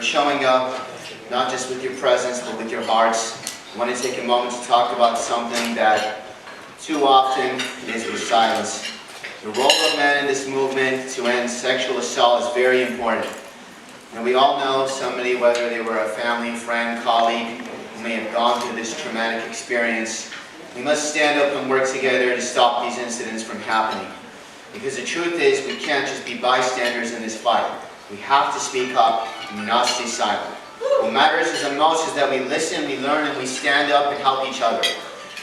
showing up, not just with your presence, but with your hearts. I want to take a moment to talk about something that too often is with silence. The role of men in this movement to end sexual assault is very important. And we all know somebody, whether they were a family, friend, colleague, who may have gone through this traumatic experience. We must stand up and work together to stop these incidents from happening. Because the truth is, we can't just be bystanders in this fight. We have to speak up and not stay silent. What matters is the most is that we listen, we learn, and we stand up and help each other.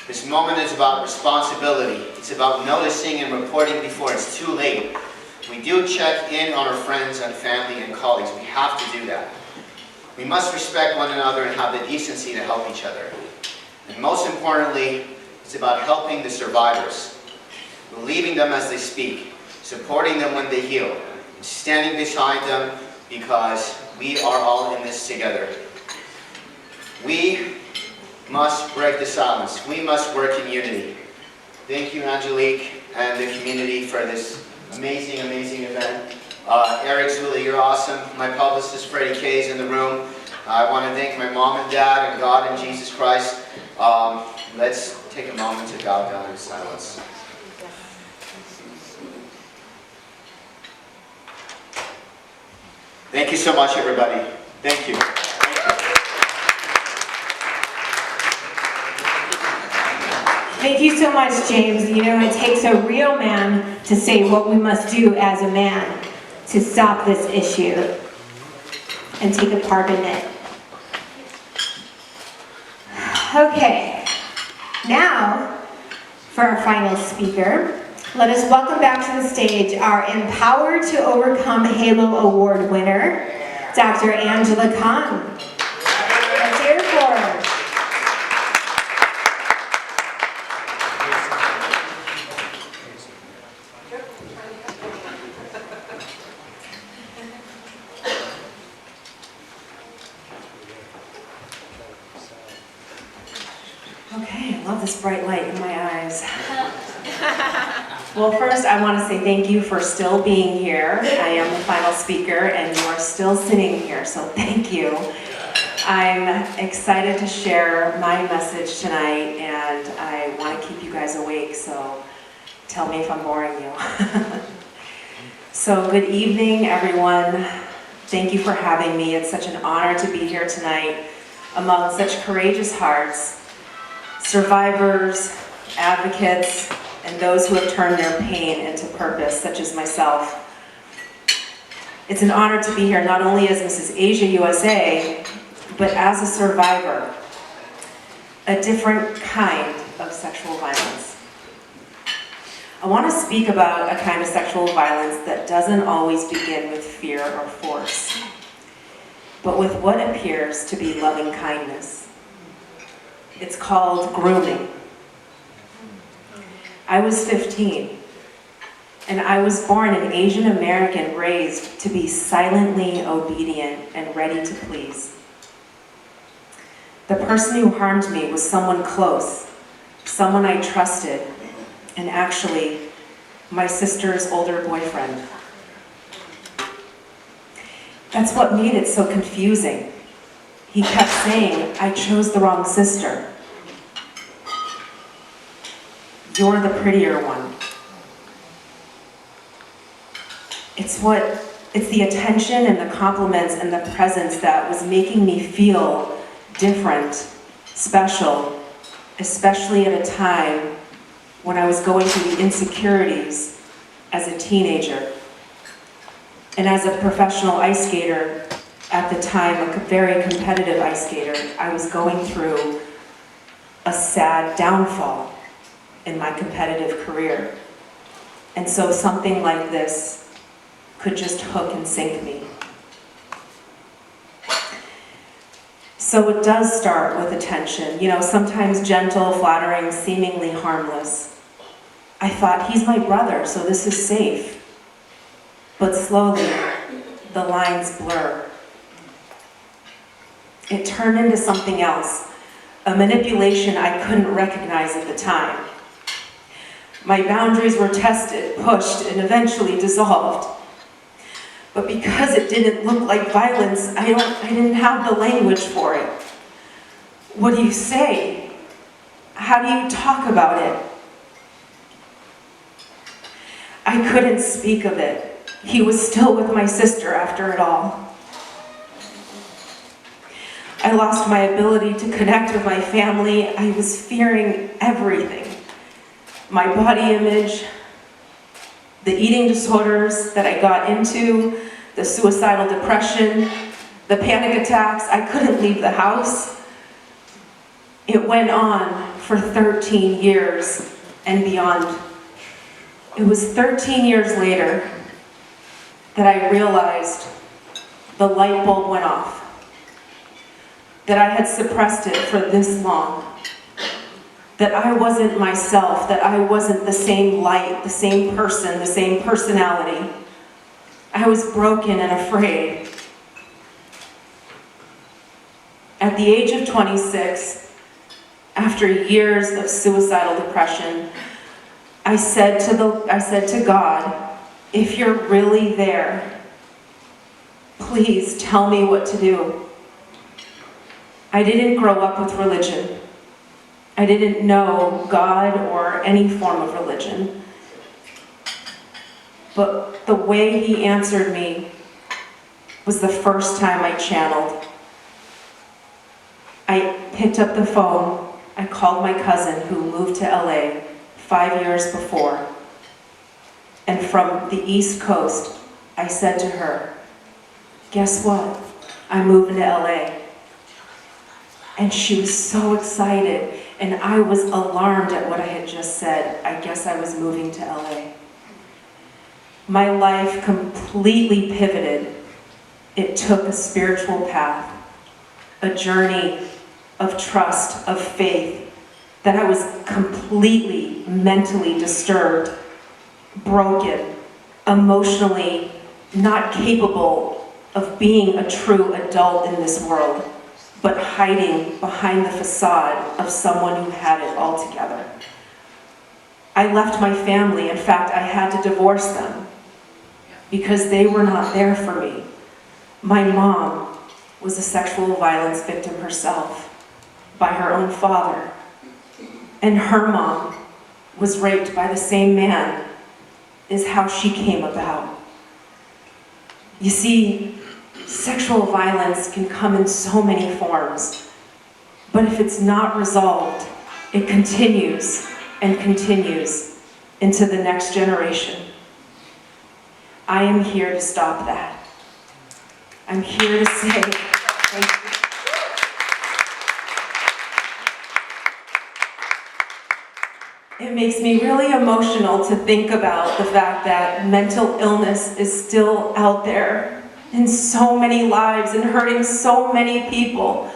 This moment is about responsibility. It's about noticing and reporting before it's too late. We do check in on our friends and family and colleagues. We have to do that. We must respect one another and have the decency to help each other. And most importantly, it's about helping the survivors, relieving them as they speak, supporting them when they heal, and standing beside them because we are all in this together. We must break the silence. We must work in unity. Thank you, Angelique, and the community for this amazing, amazing event. Eric Zula, you're awesome. My publicist, Freddie K, is in the room. I want to thank my mom and dad and God and Jesus Christ. Let's take a moment to bow down in silence. Thank you so much, everybody. Thank you. Thank you so much, James. You know, it takes a real man to say what we must do as a man to stop this issue and take a part in it. Okay, now for our final speaker, let us welcome back to the stage our Empowered to Overcome Halo Award winner, Dr. Angela Kahn. Let's hear it for her. Okay, I love this bright light in my eyes. Well, first I want to say thank you for still being here. I am the final speaker and you are still sitting here, so thank you. I'm excited to share my message tonight and I want to keep you guys awake, so tell me if I'm boring you. So good evening, everyone. Thank you for having me. It's such an honor to be here tonight among such courageous hearts, survivors, advocates, and those who have turned their pain into purpose, such as myself. It's an honor to be here not only as Mrs. Asia USA, but as a survivor, a different kind of sexual violence. I want to speak about a kind of sexual violence that doesn't always begin with fear or force, but with what appears to be loving kindness. It's called grooming. I was 15, and I was born an Asian American raised to be silently obedient and ready to please. The person who harmed me was someone close, someone I trusted, and actually, my sister's older boyfriend. That's what made it so confusing. He kept saying, "I chose the wrong sister. You're the prettier one." It's the attention and the compliments and the presence that was making me feel different, special, especially at a time when I was going through the insecurities as a teenager. And as a professional ice skater, at the time, a very competitive ice skater, I was going through a sad downfall in my competitive career. And so something like this could just hook and sink me. So it does start with attention, you know, sometimes gentle, flattering, seemingly harmless. I thought, he's my brother, so this is safe. But slowly, the lines blur. It turned into something else, a manipulation I couldn't recognize at the time. My boundaries were tested, pushed, and eventually dissolved. But because it didn't look like violence, I didn't have the language for it. What do you say? How do you talk about it? I couldn't speak of it. He was still with my sister after it all. I lost my ability to connect with my family. I was fearing everything. My body image, the eating disorders that I got into, the suicidal depression, the panic attacks. I couldn't leave the house. It went on for 13 years and beyond. It was 13 years later that I realized the light bulb went off, that I had suppressed it for this long, that I wasn't myself, that I wasn't the same light, the same person, the same personality. I was broken and afraid. At the age of 26, after years of suicidal depression, I said to God, if you're really there, please tell me what to do. I didn't grow up with religion. I didn't know God or any form of religion. But the way he answered me was the first time I channeled. I picked up the phone. I called my cousin who moved to LA 5 years before. And from the East Coast, I said to her, guess what? I'm moving to LA. And she was so excited, and I was alarmed at what I had just said. I guess I was moving to LA. My life completely pivoted. It took a spiritual path, a journey of trust, of faith, that I was completely mentally disturbed, broken, emotionally not capable of being a true adult in this world, but hiding behind the facade of someone who had it all together. I left my family. In fact, I had to divorce them because they were not there for me. My mom was a sexual violence victim herself by her own father. And her mom was raped by the same man, is how she came about. You see, sexual violence can come in so many forms, but if it's not resolved, it continues and continues into the next generation. I am here to stop that. I'm here to say thank you. It makes me really emotional to think about the fact that mental illness is still out there in so many lives and hurting so many people.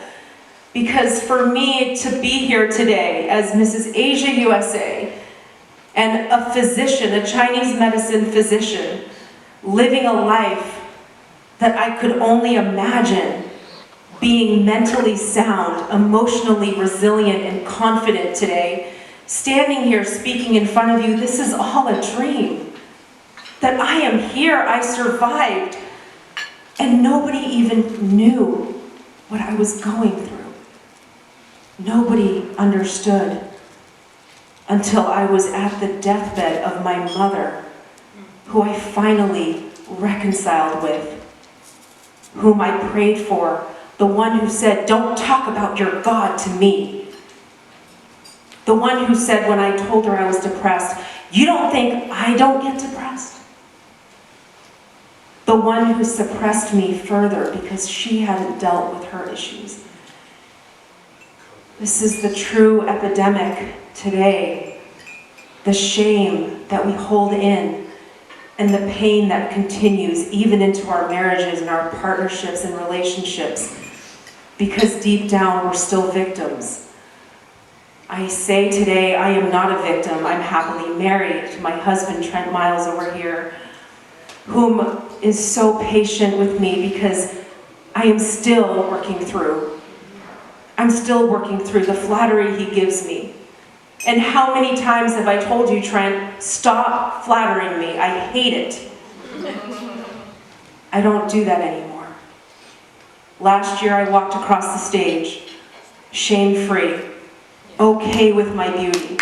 Because for me to be here today as Mrs. Asia USA and a physician, a Chinese medicine physician, living a life that I could only imagine being mentally sound, emotionally resilient and confident today, standing here speaking in front of you, this is all a dream. That I am here, I survived, and nobody even knew what I was going through. Nobody understood until I was at the deathbed of my mother, who I finally reconciled with, whom I prayed for, the one who said, don't talk about your God to me. The one who said when I told her I was depressed, you don't think I don't get depressed? The one who suppressed me further because she hadn't dealt with her issues. This is the true epidemic today. The shame that we hold in and the pain that continues even into our marriages and our partnerships and relationships, because deep down we're still victims. I say today, I am not a victim. I'm happily married to my husband, Trent Miles, over here, whom is so patient with me because I am still working through. I'm still working through the flattery he gives me. And how many times have I told you, Trent, stop flattering me. I hate it. I don't do that anymore. Last year I walked across the stage, shame-free, okay with my beauty.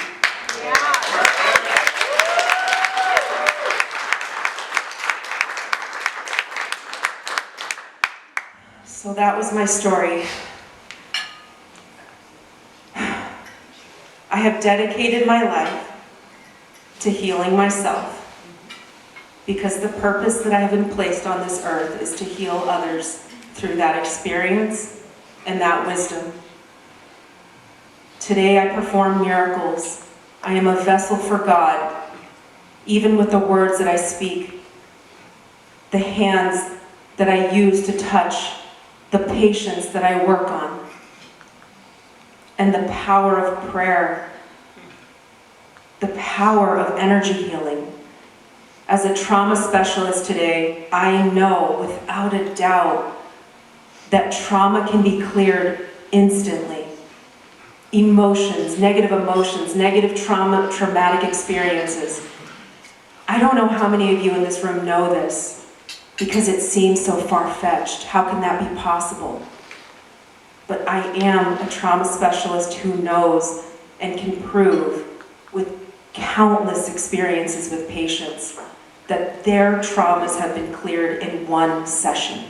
So that was my story. I have dedicated my life to healing myself because the purpose that I have been placed on this earth is to heal others through that experience and that wisdom. Today I perform miracles. I am a vessel for God, even with the words that I speak, the hands that I use to touch, the patience that I work on, and the power of prayer, the power of energy healing. As a trauma specialist today, I know without a doubt that trauma can be cleared instantly. Emotions, negative traumatic experiences. I don't know how many of you in this room know this because it seems so far-fetched. How can that be possible? But I am a trauma specialist who knows and can prove with countless experiences with patients that their traumas have been cleared in one session.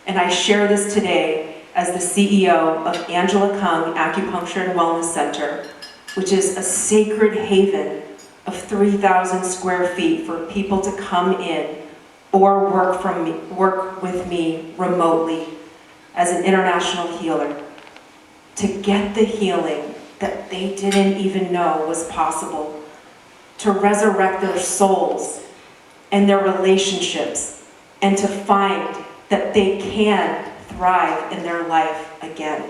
And I share this today as the CEO of Angela Kung Acupuncture and Wellness Center, which is a sacred haven of 3,000 square feet for people to come in or work with me remotely as an international healer to get the healing that they didn't even know was possible, to resurrect their souls and their relationships, and to find that they can thrive in their life again.